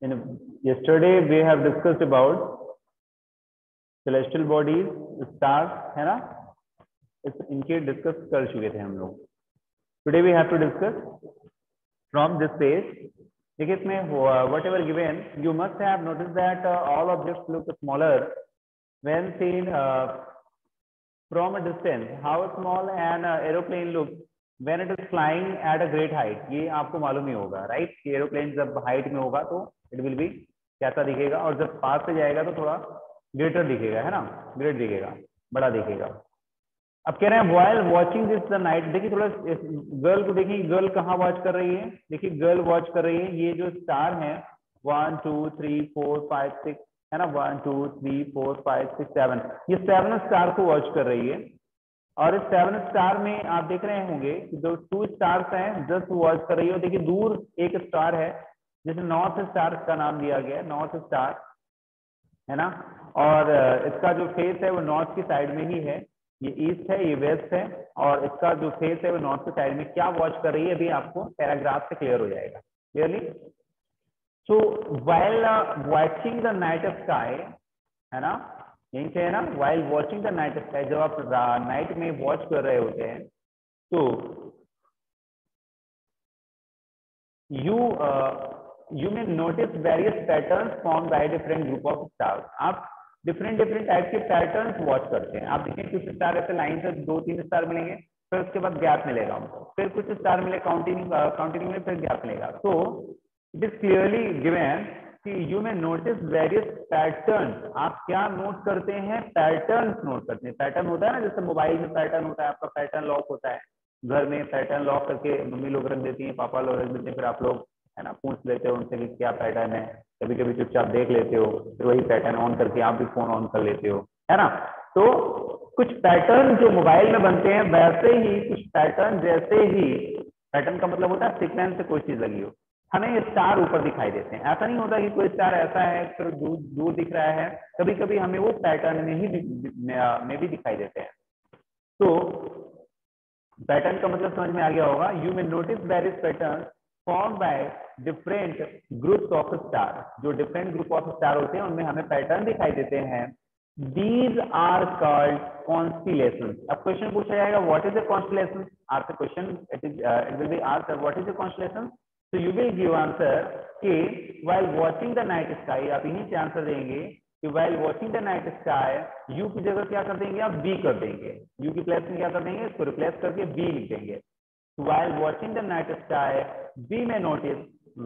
In yesterday we have discussed about celestial bodies, stars, है ना, इनके डिस्कस कर चुके थे हम लोग. Today we have to discuss from this page. देखिए इसमें whatever given, you must have noticed that all objects look smaller when seen from a distance. How small an aeroplane looks when it is flying at a great height. ये आपको मालूम ही होगा, right? कि aeroplane जब height में होगा तो it will B कैसा दिखेगा, और जब पास से जाएगा तो थोड़ा ग्रेटर दिखेगा, है ना, ग्रेट दिखेगा, बड़ा दिखेगा. अब कह रहे हैं while watching this the night. देखिए थोड़ा गर्ल को देखिए, गर्ल कहाँ वॉच कर रही है. देखिए गर्ल वॉच कर रही है ये जो स्टार है 1 2 3 4 5 6, है ना, 1 2 3 4 5 6 7, ये 7 स्टार को वॉच कर रही है. और इस 7 स्टार में आप देख रहे होंगे कि जो 2 स्टार्स हैं जस्ट वॉच कर रही है. देखिए दूर एक स्टार है जिसे नॉर्थ स्टार का नाम दिया गया है, नॉर्थ स्टार, है ना, और इसका जो फेस है वो नॉर्थ की साइड में ही है. ये ईस्ट है, ये वेस्ट है, और इसका जो फेस है वो नॉर्थ की साइड में. क्या वॉच कर रही है अभी आपको पैराग्राफ से क्लियर हो जाएगा clearly. So while watching the night sky, है ना, यहीं से है ना, while watching the night sky. जब आप नाइट में वॉच कर रहे होते हैं तो you may notice various patterns formed by different group of stars. आप डिफरेंट टाइप के पैटर्न्स वॉच करते हैं. आप देखें कुछ स्टार ऐसे लाइन से 2-3 स्टार मिलेंगे, फिर उसके बाद गैप मिलेगा उनको, फिर कुछ स्टार मिले काउंटिंग में, फिर गैप मिलेगा. तो इट इज क्लियरली गिवन कि you may notice various patterns. आप क्या नोट करते हैं? पैटर्न्स नोट करते हैं. पैटर्न होता है ना, जैसे मोबाइल में पैटर्न होता है, आपका पैटर्न लॉक होता है, घर में पैटर्न लॉक करके मम्मी लोग रख देती हैं, पापा लोग रख देते हैं, फिर आप लोग, है ना, पूछ लेते हो उनसे कि क्या पैटर्न है. कभी कभी चुपचाप देख लेते हो, फिर वही पैटर्न ऑन करके आप भी फोन ऑन कर लेते हो, है ना. तो कुछ पैटर्न जो मोबाइल में बनते हैं वैसे ही कुछ पैटर्न, जैसे ही पैटर्न का मतलब होता है सीक्वेंस से कोई चीज लगी हो, हमें स्टार ऊपर दिखाई देते हैं. ऐसा नहीं होता कि कोई स्टार ऐसा है फिर दूर दिख रहा है, कभी कभी हमें वो पैटर्न में भी दिखाई देते हैं. तो पैटर्न का मतलब समझ में आ गया होगा. You may notice various pattern form by different groups of star. जो डिफरेंट ग्रुप ऑफ स्टार होते हैं उनमें हमें पैटर्न दिखाई देते हैं. These are called constellation. अब क्वेश्चन पूछा जाएगा व्हाट इज ए कॉन्स्टिलेशन. आपसे question it will be answer what is a constellation. So you will give answer कि while watching the night sky. आप यहीं से आंसर देंगे कि while watching the night sky, you की जगह क्या कर देंगे आप? बी कर देंगे. यू की प्लेस में क्या कर देंगे? इसको रिप्लेस करके बी लिख देंगे. While watching the night sky, we may notice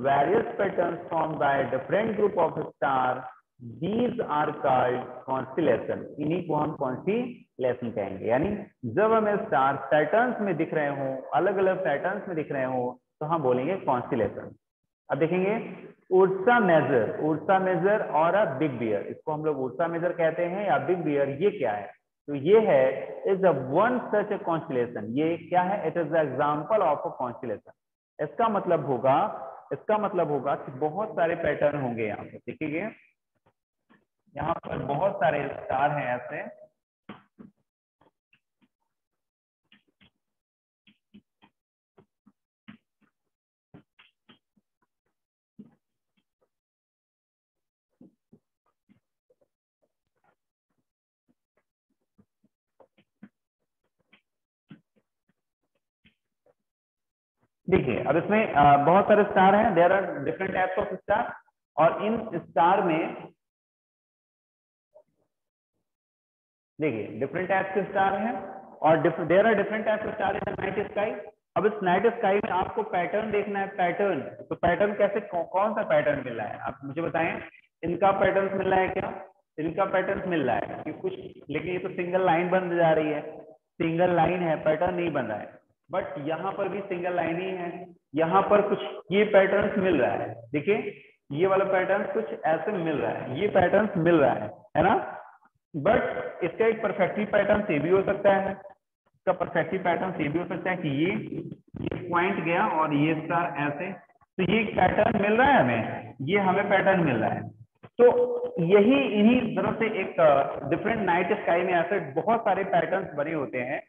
various patterns formed by different group of stars. These are called constellation. इन्हीं को हम constellation कहेंगे. यानी जब हमें स्टार पैटर्न्स में दिख रहे हों, अलग अलग पैटर्न्स में दिख रहे हों, तो हम बोलेंगे कॉन्स्टिलेशन. अब देखेंगे उर्सा मेजर और अ बिग बियर. इसको हम लोग उर्सा मेजर कहते हैं या बिग बियर. ये क्या है? तो ये है is a one such A constellation. ये क्या है? It is the example of a constellation. इसका मतलब होगा कि बहुत सारे पैटर्न होंगे. यहाँ पे देखिए, यहाँ पर बहुत सारे स्टार हैं ऐसे. देखिए अब इसमें बहुत सारे स्टार हैं. There are different types of star, और इन स्टार में देखिए डिफरेंट टाइप्स के स्टार हैं, और there are different types of star in night sky. अब इस नाइट स्काई में आपको पैटर्न देखना है. पैटर्न, तो पैटर्न कैसे, कौन सा पैटर्न मिल रहा है आप मुझे बताएं. इनका पैटर्न मिल रहा है क्या? इनका पैटर्न मिल रहा है कि कुछ, लेकिन ये तो सिंगल लाइन बन जा रही है, सिंगल लाइन है, पैटर्न नहीं बन रहा है. बट यहाँ पर भी सिंगल लाइन ही है. यहाँ पर कुछ ये पैटर्न मिल रहा है. देखिए ये वाला पैटर्न कुछ ऐसे मिल रहा है, ये पैटर्न मिल रहा है ना. बट इसका एक परफेक्टिव पैटर्न से भी हो सकता है. इसका परफेक्टिव पैटर्न से भी हो सकता है कि ये पॉइंट गया और ये स्टार ऐसे. तो ये पैटर्न मिल रहा है हमें, ये हमें पैटर्न मिल रहा है. तो यही इन्हीं तरह से एक डिफरेंट नाइट स्काई में ऐसे बहुत सारे पैटर्न्स बने होते हैं.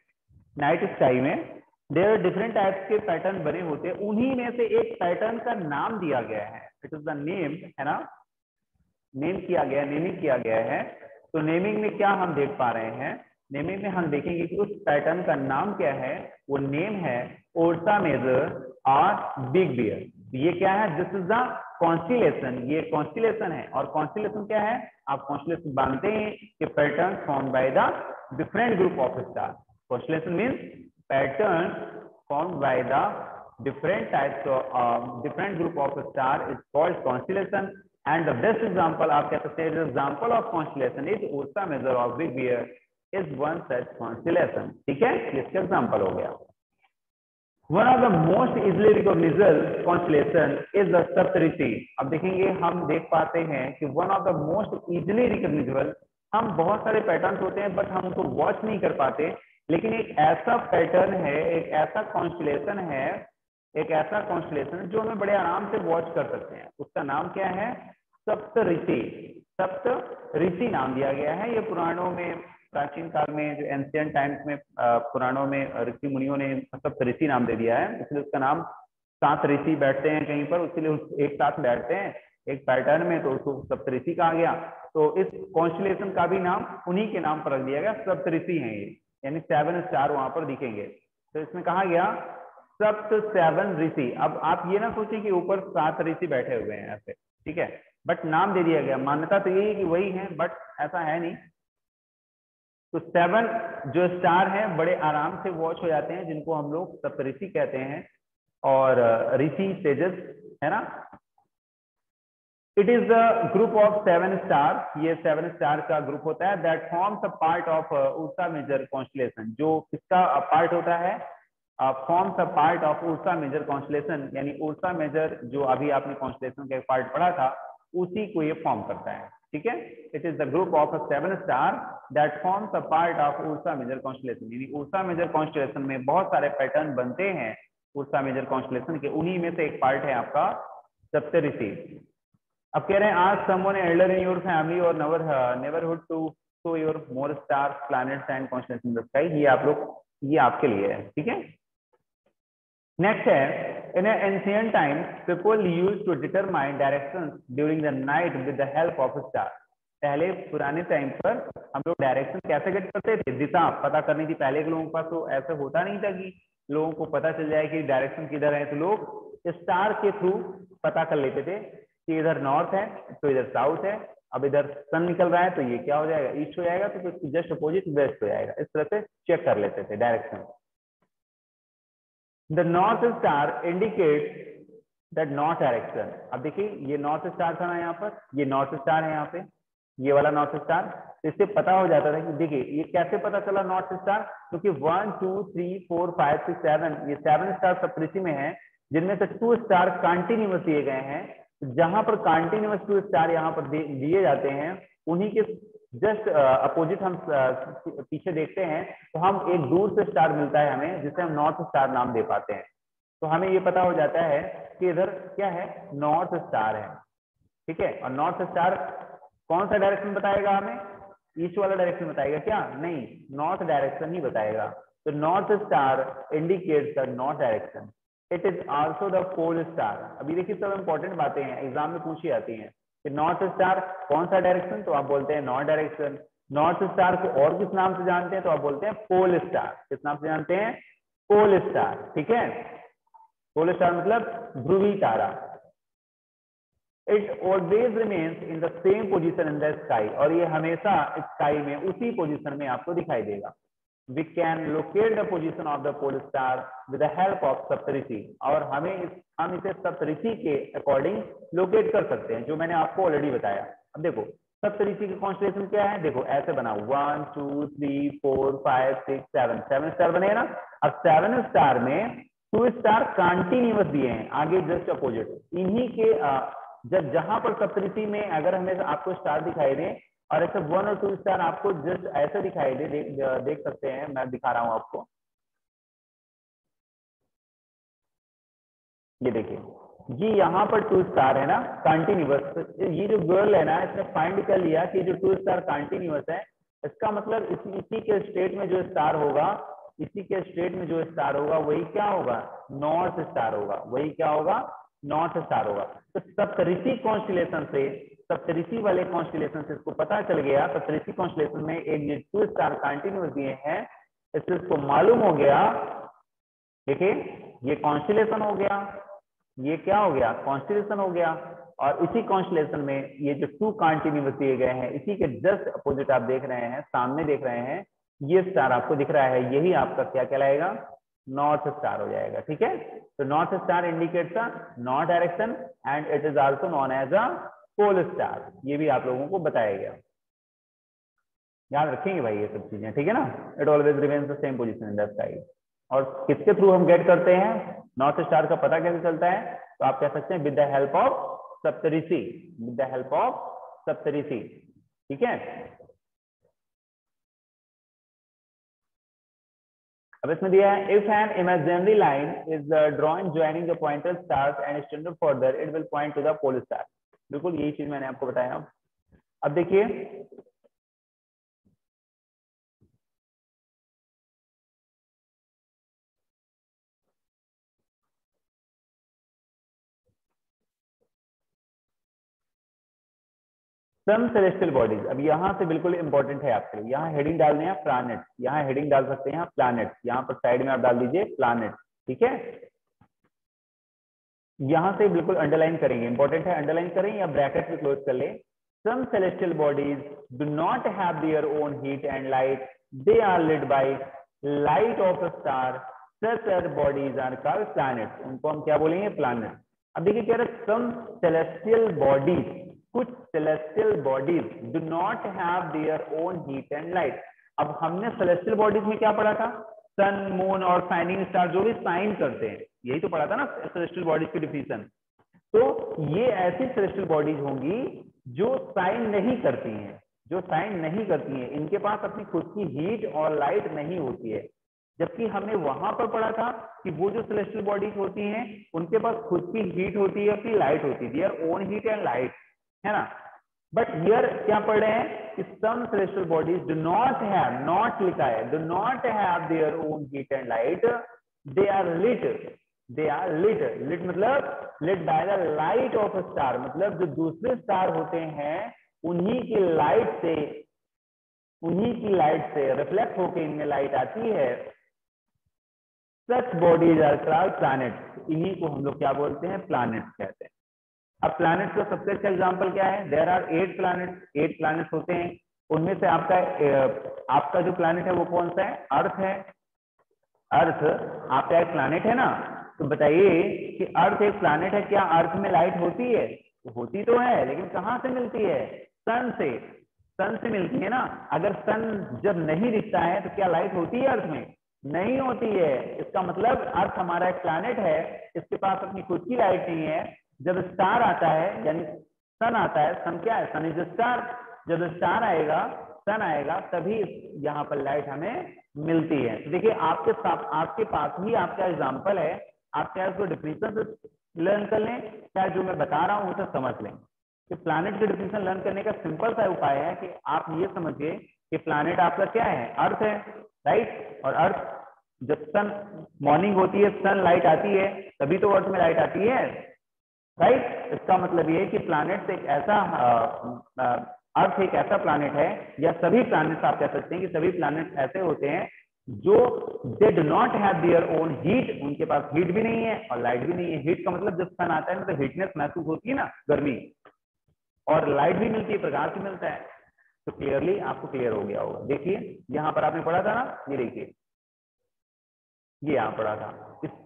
नाइट स्काई में देयर डिफरेंट टाइप्स के पैटर्न बने होते हैं. उन्हीं में से एक पैटर्न का नाम दिया गया है. इट इज द नेम, है ना, नेम किया गया, नेमिंग किया गया है। तो नेमिंग में क्या हम देख पा रहे हैं, नेमिंग में हम देखेंगे कि उस पैटर्न का नाम क्या है, वो नेम है ओरसा मेजर और बिग बियर। ये क्या है, दिस इज द कॉन्स्टिलेशन, ये कॉन्स्टिलेशन है। और कॉन्स्टिलेशन क्या है, आप कॉन्स्टिलेशन जानते हैं कि pattern form by the different group of star. Constellation means pattern form by the different types of different group of star is called constellation, and the best example आप कह सकते हैं the example of constellation is Ursa Major or Big Bear is one such constellation। ठीक है, इसका example हो गया। One of the most easily recognizable constellation is the Saptarishi। अब देखेंगे, हम देख पाते हैं कि one of the most easily recognizable, हम बहुत सारे पैटर्न्स होते हैं बट हम उनको वॉच नहीं कर पाते, लेकिन एक ऐसा पैटर्न है, एक ऐसा कॉन्स्टेलेशन है, एक ऐसा कॉन्स्टेलेशन जो हमें बड़े आराम से वॉच कर सकते हैं। उसका नाम क्या है, सप्तऋषि। सप्तऋषि नाम दिया गया है। ये पुराणों में, प्राचीन काल में, जो एंशिएंट टाइम्स में पुराणों में ऋषि मुनियों ने सप्तऋषि नाम दे दिया है, इसलिए उसका नाम, 7 ऋषि बैठते हैं कहीं पर, उसके लिए एक साथ बैठते हैं एक पैटर्न में, तो उसको सप्तऋषि कहा गया। तो इस कॉन्स्टेलेशन का भी नाम उन्हीं के नाम पर रख दिया गया, सप्तऋषि हैं ये, यानी 7 स्टार वहां पर दिखेंगे। तो इसमें कहा गया सप्त 7 ऋषि। अब आप ये ना सोचिए कि ऊपर 7 ऋषि बैठे हुए हैं ऐसे, ठीक है, बट नाम दे दिया गया। मान्यता तो यही है कि वही है, बट ऐसा है नहीं। तो 7 जो स्टार हैं बड़े आराम से वॉच हो जाते हैं, जिनको हम लोग सप्तऋषि कहते हैं, और ऋषि सेजेस, है ना। It is the group of 7 star, ये 7 स्टार का ग्रुप होता है, that forms a part of Ursa Major constellation. जो किसका पार्ट होता है, forms a part of Ursa Major constellation, यानी उर्सा मेजर जो अभी आपने कॉन्स्टेलेशन का एक पार्ट पढ़ा था, उसी को ये फॉर्म करता है। ठीक है, it is the group of 7 star that forms a part of Ursa Major constellation. यानी उर्सा मेजर कॉन्स्टेलेशन में बहुत सारे पैटर्न बनते हैं उर्सा मेजर कॉन्स्टेलेशन के, उन्हीं में से एक पार्ट है आपका सप्तऋषि। अब कह रहे हैं आज someone elder in your family और neighbourhood to show your more stars, planets and constellation in the sky. ये आप लोग, ये आपके लिए है, ठीक है। नेक्स्ट है, in ancient times people used to determine directions during the night with the help of star. पहले पुराने टाइम पर हम लोग डायरेक्शन कैसे गेट करते थे, दिशा पता करनी थी। पहले के लोगों के पास तो ऐसा होता नहीं था कि लोगों को पता चल जाए कि डायरेक्शन किधर है, तो लोग स्टार के थ्रू पता कर लेते थे कि इधर नॉर्थ है तो इधर साउथ है, अब इधर सन निकल रहा है तो ये क्या हो जाएगा, ईस्ट हो जाएगा, तो जस्ट अपोजिट वेस्ट हो जाएगा। इस तरह से चेक कर लेते थे direction. The north star indicate that north direction. अब देखिए ये नॉर्थ स्टार था ना, यहाँ पर ये नॉर्थ स्टार है, यहाँ पे ये वाला नॉर्थ स्टार। तो इससे पता हो जाता था कि देखिए ये कैसे पता चला नॉर्थ स्टार, क्योंकि 1 2 3 4 5 6 7 ये 7 स्टार सप्तऋषि में है, जिनमें से 2 स्टार कंटिन्यूअस दिए गए हैं। जहां पर कंटिन्यूअस 2 स्टार यहाँ पर दिए जाते हैं, उन्हीं के जस्ट अपोजिट हम पीछे देखते हैं तो हम एक दूर से स्टार मिलता है हमें, जिसे हम नॉर्थ स्टार नाम दे पाते हैं। तो हमें ये पता हो जाता है कि इधर क्या है, नॉर्थ स्टार है, ठीक है। और नॉर्थ स्टार कौन सा डायरेक्शन बताएगा हमें, ईस्ट वाला डायरेक्शन बताएगा क्या, नहीं, नॉर्थ डायरेक्शन ही बताएगा। तो north star indicates the north direction. It is also the pole star. अभी देखिए सब इंपॉर्टेंट बातें हैं, एग्जाम में पूछी जाती हैं कि नॉर्थ स्टार कौन सा डायरेक्शन, तो आप बोलते हैं नॉर्थ डायरेक्शन। नॉर्थ स्टार को और किस नाम से जानते हैं, तो आप बोलते हैं पोल स्टार। किस नाम से जानते हैं, पोल स्टार, ठीक है। पोल स्टार मतलब ध्रुवी तारा। It always remains in the same position in the sky, और ये हमेशा स्काई में उसी पोजिशन में आपको दिखाई देगा। We can locate the position of the pole star with the help of सप्तऋषि, और हम इसे सप्तऋषि के अकॉर्डिंग लोकेट कर सकते हैं, जो मैंने आपको ऑलरेडी बताया। अब देखो सप्तऋषि के कॉन्स्टेलेशन क्या है, देखो ऐसे बना 1 2 3 4 5 6 7 7 स्टार बने ना। अब 7 स्टार में 2 स्टार कंटिन्यूअस दिए हैं आगे जस्ट अपोजिट। इन्हीं के जब जहां पर सप्तऋषि में अगर हमें आपको स्टार दिखाई दे और ऐसे 1 और 2 स्टार आपको जस्ट ऐसे दिखाई दे, देख सकते हैं, मैं दिखा रहा हूं आपको। ये देखिए, ये यहाँ पर 2 स्टार है ना कंटिन्यूअस। ये जो गर्ल है ना, इसने फाइंड कर लिया कि जो 2 स्टार कंटिन्यूअस है, इसका मतलब इसी के स्टेट में जो स्टार होगा, इसी के स्टेट में जो स्टार होगा वही क्या होगा, नॉर्थ स्टार होगा। वही क्या होगा, नॉर्थ स्टार होगा। तो सप्तऋषि कॉन्स्टिलेशन से, सप्तऋषि वाले कॉन्स्टिलेशन से इसको पता चल गया, सप्तऋषि कॉन्स्टिलेशन में एक ये 2 स्टार कंटिन्यूस दिए हैं, इससे इसको मालूम हो गया। देखिए ये कॉन्स्टिलेशन हो गया, ये क्या हो गया, कॉन्स्टिलेशन हो गया, और इसी कॉन्स्टिलेशन में ये जो 2 कंटिन्यूस दिए गए हैं, इसी के जस्ट अपोजिट आप देख रहे हैं, सामने देख रहे हैं, ये स्टार आपको दिख रहा है, यही आपका क्या कहलाएगा, नॉर्थ स्टार हो जाएगा। ठीक है, तो north star indicates a north direction and it is also known as a pole star. ये भी आप लोगों को बताया गया, याद रखेंगे भाई ये सब चीजें, ठीक है ना। It always remains the same position in the sky. और किसके थ्रू हम गेट करते हैं नॉर्थ स्टार का पता कैसे चलता है, तो आप कह सकते हैं with the help of Saptarishi, with the help of Saptarishi. ठीक है, अब इसमें दिया है if an imaginary line is drawn joining the pointer stars and extended further it will point to the pole star. बिल्कुल यही चीज मैंने आपको बताया। अब देखिए सम सेलेस्टियल बॉडीज, अब यहाँ से बिल्कुल इंपॉर्टेंट है आपके लिए, यहाँ हेडिंग डालने हैं प्लैनेट, यहाँ हेडिंग डाल सकते हैं प्लैनेट, यहाँ पर साइड में आप डाल दीजिए प्लैनेट। ठीक है, यहाँ से बिल्कुल अंडरलाइन करेंगे, इंपॉर्टेंट है, अंडरलाइन करें या ब्रैकेट में क्लोज कर ले। Some celestial bodies do not have their own heat and light, they are lit by light of a star, such other bodies are called planets. उनको हम क्या बोलेंगे, प्लैनेट। अब देखिए कह रहे सम सेलेस्टियल बॉडीज, कुछ celestial bodies do not have their own heat and light. अब हमने सेलेस्टियल बॉडीज में क्या पढ़ा था, सन मून और शाइनिंग स्टार जो भी शाइन करते हैं, यही तो पढ़ा था ना सेलेस्टियल बॉडीज की डिफिनेशन। तो ये ऐसी सेलेस्टियल बॉडीज होंगी जो शाइन नहीं करती हैं, जो शाइन नहीं करती हैं, इनके पास अपनी खुद की हीट और लाइट नहीं होती है। जबकि हमने वहां पर पढ़ा था कि वो जो सेलेस्टियल बॉडीज होती हैं उनके पास खुद की हीट होती है, अपनी लाइट होती है, their own heat and light, है ना। बट हियर क्या पढ़ रहे हैं कि some celestial bodies do not have, not लिखा है, do not have their own heat and light, they are lit, they are lit, lit मतलब lit by the light of a star, मतलब जो दूसरे स्टार होते हैं उन्हीं की लाइट से, उन्हीं की लाइट से रिफ्लेक्ट होकर इनमें लाइट आती है। सच बॉडीज आर कॉल्ड प्लैनेट्स, इन्हीं को हम लोग क्या बोलते हैं, प्लैनेट्स कहते हैं। अब प्लैनेट्स का सबसे अच्छा एग्जांपल क्या है, देयर आर 8 प्लैनेट्स, 8 प्लैनेट्स होते हैं। उनमें से आपका जो प्लैनेट है वो कौन सा है, अर्थ है। अर्थ आपका एक प्लैनेट है ना, तो बताइए कि अर्थ एक प्लैनेट है, क्या अर्थ में लाइट होती है, होती तो है, लेकिन कहाँ से मिलती है, सन से, सन से मिलती है ना। अगर सन जब नहीं दिखता है तो क्या लाइट होती है अर्थ में, नहीं होती है। इसका मतलब अर्थ हमारा एक प्लैनेट है, इसके पास अपनी खुद की लाइट नहीं है। जब स्टार आता है यानी सन आता है, सन क्या है, सन इज स्टार, जब स्टार आएगा, सन आएगा, तभी यहाँ पर लाइट हमें मिलती है। तो देखिए आपके पास ही आपका एग्जाम्पल है, आप क्या उसको डिफिनेशन से लर्न कर लें, क्या जो मैं बता रहा हूँ उसे समझ लें। कि प्लैनेट की डिफिनेशन लर्न करने का सिंपल सा उपाय है कि आप ये समझिए कि प्लैनेट आपका क्या है, अर्थ है, राइट। और अर्थ जब सन मॉर्निंग होती है, सन लाइट आती है, तभी तो अर्थ में लाइट आती है, राइट। इसका मतलब ये है कि प्लैनेट एक ऐसा अर्थ एक ऐसा प्लैनेट है, या सभी प्लैनेट्स आप कह सकते हैं कि सभी प्लैनेट्स ऐसे होते हैं जो they do not have their own heat, उनके पास हीट भी नहीं है और लाइट भी नहीं है। हीट का मतलब जब सन आता है तो हीटनेस महसूस होती है ना, गर्मी, और लाइट भी मिलती है, प्रकाश भी मिलता है। तो क्लियरली आपको क्लियर हो गया होगा। देखिए यहाँ पर आपने पढ़ा था ना, ये देखिए ये यहाँ पढ़ा था,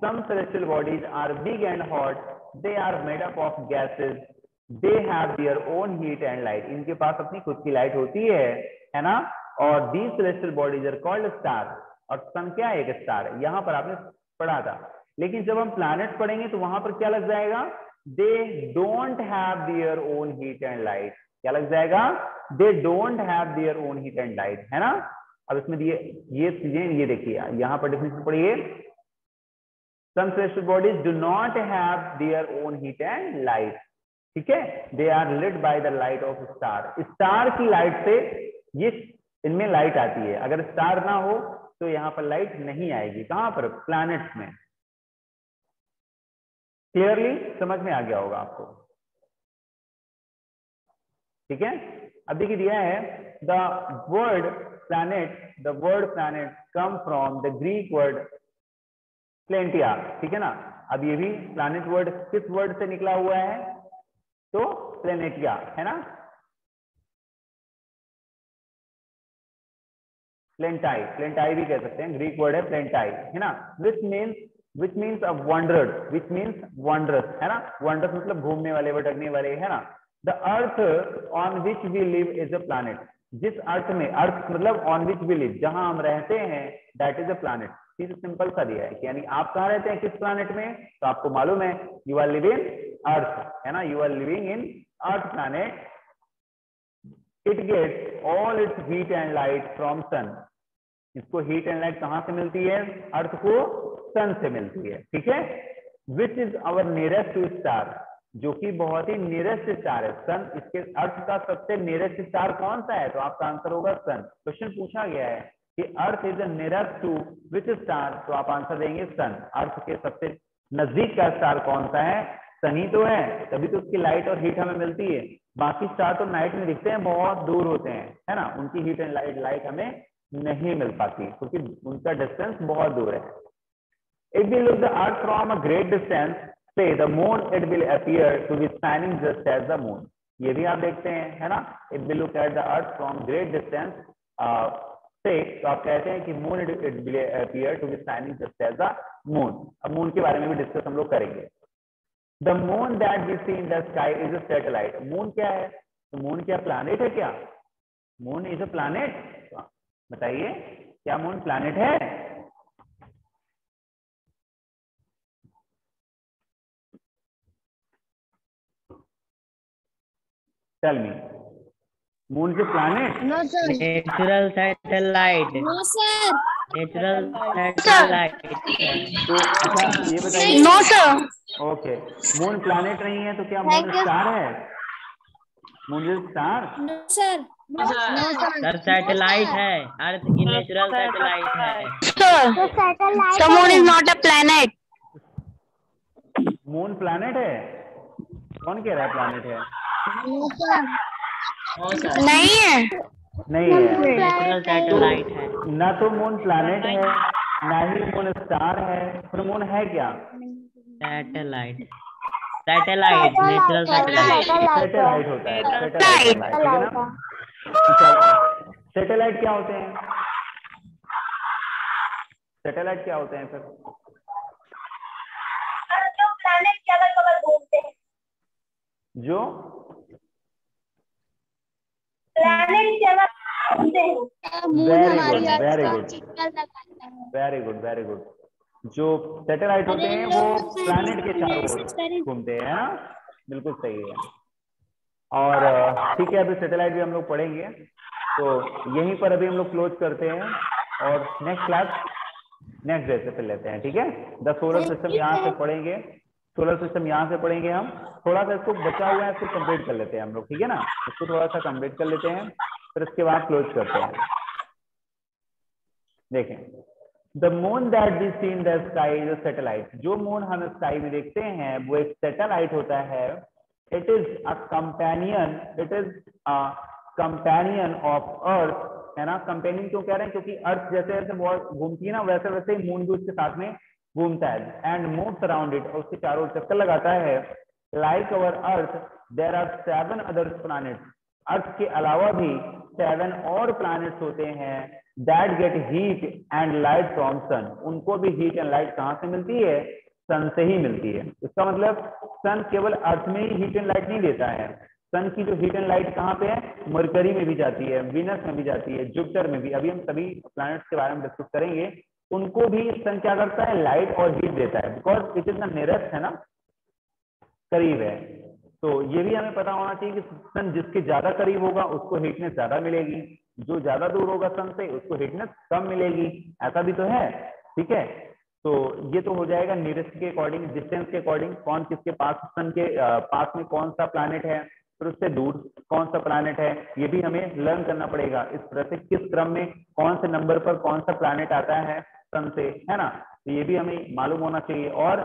some celestial bodies are big and hot, they are made up of gases, they have their own heat and light, इनके पास अपनी खुद की लाइट होती है ना। और these celestial bodies are called star, और सन क्या है, एक स्टार है, यहाँ पर आपने पढ़ा था। लेकिन जब हम प्लैनेट पढ़ेंगे तो वहां पर क्या लग जाएगा, they don't have their own heat and light, क्या लग जाएगा, they don't have their own heat and light, है ना। अब इसमें ये चीजें, ये देखिए यहाँ पर डिफिनेशन पढ़िए, some celestial bodies do not have their own heat and light, ठीक है, they are lit by the light of star, star की लाइट से ये इनमें लाइट आती है। अगर स्टार ना हो तो यहाँ पर लाइट नहीं आएगी, कहां पर, प्लैनेट्स में। क्लियरली समझ में आ गया होगा आपको, ठीक है। अब देखिए दिया है the word planet come from the Greek word planetai, ठीक है ना। अब ये भी प्लैनेट वर्ड किस वर्ड से निकला हुआ है, तो प्लेनेटिया है ना, प्लेंटाई भी कह सकते हैं, ग्रीक वर्ड है प्लेंटाई, है ना। विच मीन्स अ वंडरस, है ना। वंडरस मतलब घूमने वाले, भटकने वाले, है ना। The earth on which we live is a planet, जिस अर्थ में, अर्थ मतलब ऑन विच वी लिव, जहां हम रहते हैं, दैट इज अ प्लैनेट। चीज सिंपल सा दिया है कि यानी आप कहाँ रहते हैं, किस प्लैनेट में, तो आपको मालूम है यू आर लिविंग अर्थ, है ना, you are living in earth planet. It gets all its heat and light from sun, इसको हीट एंड लाइट कहां से मिलती है, अर्थ को सन से मिलती है, ठीक है। Which is our nearest star, जो कि बहुत ही नियरेस्ट स्टार है, सन इसके अर्थ का सबसे नियरेस्ट स्टार कौन सा है, तो आपका आंसर होगा सन। क्वेश्चन पूछा गया है कि earth is nearest to which star, तो आप आंसर देंगे सन। अर्थ के सबसे नजदीक का स्टार कौन सा है, सन ही तो है, तभी तो उसकी लाइट और हीट हमें मिलती है। बाकी स्टार तो नाइट में दिखते हैं, बहुत दूर होते हैं, है ना, उनकी हीट एंड लाइट हमें नहीं मिल पाती क्योंकि उनका डिस्टेंस बहुत दूर है। If we look the earth from a great distance, say the moon, it will appear to be shining just as the moon. ये भी आप देखते हैं, है ना। If we look at the earth from great distance, say, तो आप कहते हैं कि moon it will appear to be shining just as the moon. अब moon के बारे में भी डिस्कस हम लोग करेंगे। The moon that we see in the sky is a satellite. moon क्या है, तो moon क्या प्लैनेट है क्या, moon is a planet, बताइए क्या मून प्लैनेट है, tell me, moon is planet, no sir, natural satellite, no sir, natural satellite. तो अच्छा ये बताइए, no sir, okay, moon planet नहीं है तो क्या मून स्टार है, moon is star, no sir, no sir satellite है, अर्थ की नेचुरल सैटेलाइट है। Sir, moon is not a planet. Moon planet है, कौन कह रहा है प्लैनेट है, नहीं है, नहीं है, नेचुरल सैटेलाइट है। ना तो मून प्लैनेट है ना ही मून स्टार है, फिर मून है क्या, satellite, satellite, natural satellite. Satellite होता है, सैटेलाइट, ठीक है ना। अच्छा सैटेलाइट क्या होते हैं, सैटेलाइट क्या होते हैं फिर, जो प्लैनेट के अगल बगल घूमते हैं, जो प्लैनेट के अगल घूमते हैं। वेरी गुड, जो सैटेलाइट होते हैं वो प्लैनेट के चारों ओर घूमते हैं, है ना, बिल्कुल सही है। और ठीक है, अभी सैटेलाइट भी हम लोग पढ़ेंगे, तो यहीं पर अभी हम लोग क्लोज करते हैं और नेक्स्ट क्लास नेक्स्ट डे से फिर लेते हैं, ठीक है। द सोलर सिस्टम यहाँ से पढ़ेंगे, सोलर सिस्टम यहाँ से पढ़ेंगे हम, थोड़ा सा इसको बचा हुआ है इसको कंप्लीट कर लेते हैं हम लोग, ठीक है ना, इसको थोड़ा सा कंप्लीट कर लेते हैं फिर इसके बाद क्लोज करते हैं। देखें, the moon that we see in the sky is a satellite, जो मून हम स्काई में देखते हैं वो एक सैटेलाइट होता है। It is a companion, it is a companion of earth, है ना। कंपेनियन क्यों कह रहे हैं, क्योंकि अर्थ जैसे जैसे घूमती है ना, वैसे वैसे ही मून भी उसके साथ में घूमता है, एंड मूव्स अराउंड इट, और उसके चारों ओर चक्कर लगाता है। Like our earth there are 7 other planets, earth के अलावा भी 7 और प्लैनेट्स होते हैं that get heat and light from sun, उनको भी हीट एंड लाइट कहाँ से मिलती है, सन से ही मिलती है। इसका मतलब सन केवल अर्थ में ही हीट एंड लाइट नहीं देता है, सन की जो हीट एंड लाइट कहाँ पे है, मरकरी में भी जाती है, वीनस में भी जाती है, जुपिटर में भी, अभी हम सभी प्लैनेट्स के बारे में डिस्कस करेंगे, उनको भी सन क्या करता है, लाइट और हीट देता है, because it is the nearest, है ना, करीब है। तो ये भी हमें पता होना चाहिए कि सन जिसके ज्यादा करीब होगा उसको हीटनेस ज्यादा मिलेगी, जो ज्यादा दूर होगा सन से उसको हीटनेस कम मिलेगी, ऐसा भी तो है, ठीक है। तो ये तो हो जाएगा नियरेस्ट के अकॉर्डिंग, डिस्टेंस के अकॉर्डिंग, कौन किसके पास, सन के पास में कौन सा प्लैनेट है, फिर उससे दूर कौन सा प्लैनेट है, ये भी हमें लर्न करना पड़ेगा। इस तरह से किस क्रम में कौन से नंबर पर कौन सा प्लैनेट आता है सन से, है ना, तो ये भी हमें मालूम होना चाहिए। और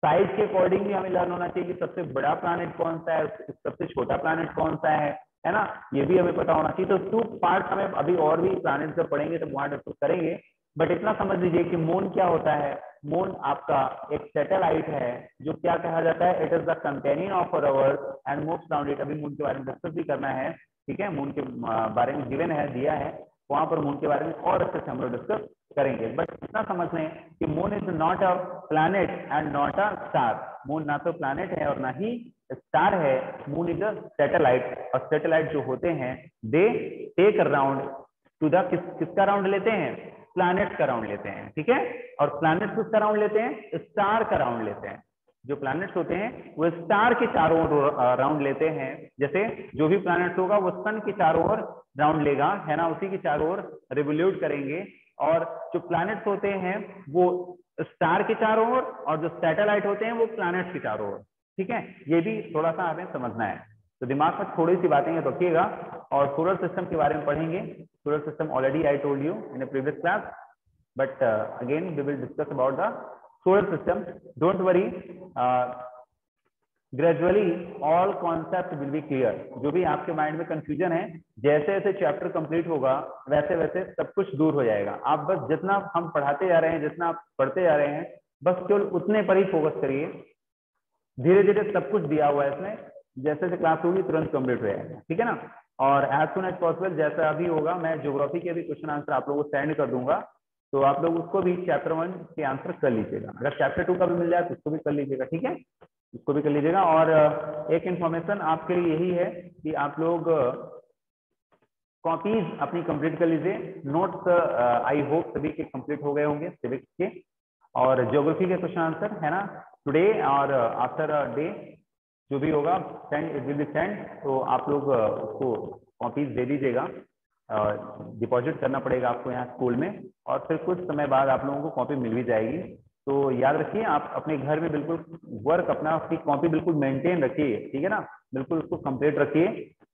साइज के अकॉर्डिंग भी हमें लर्न होना चाहिए कि सबसे बड़ा प्लैनेट कौन सा है, सबसे छोटा प्लैनेट कौन सा है ना, ये भी हमें पता होना चाहिए। तो 2 पार्ट हमें अभी और भी प्लैनेट जब पढ़ेंगे तब वहां डिस्कस करेंगे, बट इतना समझ लीजिए कि मून क्या होता है। मून आपका एक सैटेलाइट है जो क्या कहा जाता है, it is the companion of our earth and moves around it. अभी मून के बारे में डिस्कस भी करना है, ठीक है, मून के बारे में गिवन है, दिया है, वहां पर मून के बारे में और अच्छे से हम लोग डिस्कस करेंगे। बट इतना समझ लें कि moon is not a planet and not a star. Moon ना तो प्लैनेट है और ना ही स्टार है, मून इज अ सैटेलाइट। और सैटेलाइट जो होते हैं they take round to the किसका राउंड लेते हैं, प्लैनेट का राउंड लेते हैं, ठीक है। और प्लैनेट किसका राउंड लेते हैं, स्टार का राउंड लेते हैं। जो प्लैनेट्स होते हैं वो स्टार के चारों ओर राउंड लेते हैं। जैसे जो भी प्लैनेट्स होगा वो सन के चारों ओर राउंड लेगा, है ना, उसी के चारों ओर रिवोल्यूट करेंगे। और जो प्लैनेट्स होते हैं वो स्टार के चारों ओर, और जो सैटेलाइट होते हैं वो प्लैनेट्स के चारों ओर, ठीक है। ये भी थोड़ा सा हमें समझना है, तो दिमाग में थोड़ी सी बातें रखिएगा। और सोलर सिस्टम के बारे में पढ़ेंगे। Solar system already I told you in a previous class, but again we will discuss about the solar system. Don't worry, gradually all concept will be clear. जो भी आपके माइंड में कंफ्यूजन है, जैसे जैसे चैप्टर कंप्लीट होगा वैसे वैसे सब कुछ दूर हो जाएगा। आप बस जितना हम पढ़ाते जा रहे हैं, जितना आप पढ़ते जा रहे हैं, बस केवल उतने पर ही फोकस करिए। धीरे धीरे सब कुछ दिया हुआ है इसमें, जैसे जैसे क्लास होगी तुरंत कंप्लीट हो जाएगा, ठीक है ना। और एज सुन एज पॉसिबल जैसा अभी होगा, मैं ज्योग्राफी के भी क्वेश्चन आंसर आप लोगों को सेंड कर दूंगा, तो आप लोग उसको भी चैप्टर 1 के आंसर कर लीजिएगा। अगर चैप्टर 2 का भी मिल जाए तो उसको भी कर लीजिएगा, ठीक है, उसको भी कर लीजिएगा। और एक इन्फॉर्मेशन आपके लिए यही है कि आप लोग कॉपीज अपनी कंप्लीट कर लीजिए। नोट्स आई होप सभी के कंप्लीट हो गए होंगे सिविक्स के, और ज्योग्राफी के क्वेश्चन आंसर, है ना, टुडे और आफ्टर अ डे जो भी होगा send, it will be send. तो आप लोग उसको कॉपीज दे दीजिएगा, डिपॉजिट करना पड़ेगा आपको यहाँ स्कूल में, और फिर कुछ समय बाद आप लोगों को कॉपी मिल भी जाएगी। तो याद रखिए आप अपने घर में बिल्कुल वर्क अपना उसकी कॉपी बिल्कुल मेंटेन रखिए, ठीक है ना, बिल्कुल उसको कंप्लीट रखिए।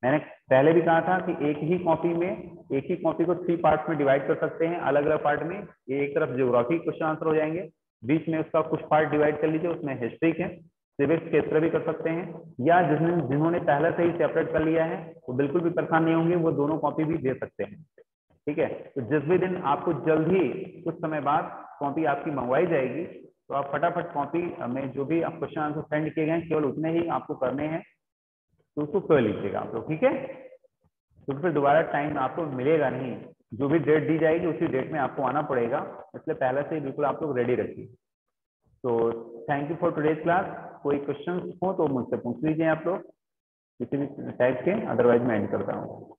मैंने पहले भी कहा था कि एक ही कॉपी को 3 पार्ट्स में डिवाइड कर सकते हैं, अलग अलग पार्ट में। ये एक तरफ ज्योग्राफी क्वेश्चन आंसर हो जाएंगे, बीच में उसका कुछ पार्ट डिवाइड कर लीजिए, उसमें हिस्ट्री के, सिविक्स के तरह भी कर सकते हैं, या जिन्होंने पहले से ही सेपरेट कर लिया है वो बिल्कुल भी परेशान नहीं होंगे, वो दोनों कॉपी भी दे सकते हैं, ठीक है। तो जिस भी दिन आपको जल्द ही कुछ समय बाद कॉपी आपकी मंगवाई जाएगी, तो आप फटाफट कॉपी में जो भी आप क्वेश्चन आंसर सेंड किए गए केवल उतने ही आपको करने हैं, तो उसको कर लीजिएगा आप लोग, ठीक है। तो फिर दोबारा टाइम आपको मिलेगा नहीं, जो भी डेट दी जाएगी उसी डेट में आपको आना पड़ेगा, इसलिए पहले से ही बिल्कुल आप लोग रेडी रखिए। तो thank you for today's class. कोई क्वेश्चन हो तो मुझसे पूछ लीजिए आप लोग किसी भी टाइप के, अदरवाइज मैं एंड करता हूँ।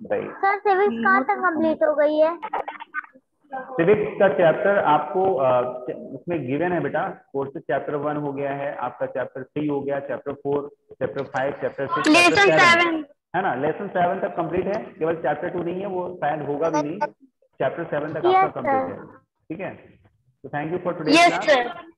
सर सिविक्स कहाँ तक कंप्लीट हो गई है? सिविक्स का चैप्टर आपको उसमें गिवन है बेटा, कोर्सेज चैप्टर 1 हो गया है आपका, चैप्टर 3 हो गया, चैप्टर 4, चैप्टर 5, चैप्टर 6, लेसन 7 है ना। लेसन 7 तक कंप्लीट है, केवल चैप्टर 2 नहीं है, वो शायद होगा भी नहीं, चैप्टर 7 तक आपका कंप्लीट है, ठीक है। तो thank you for today yes class. Sir.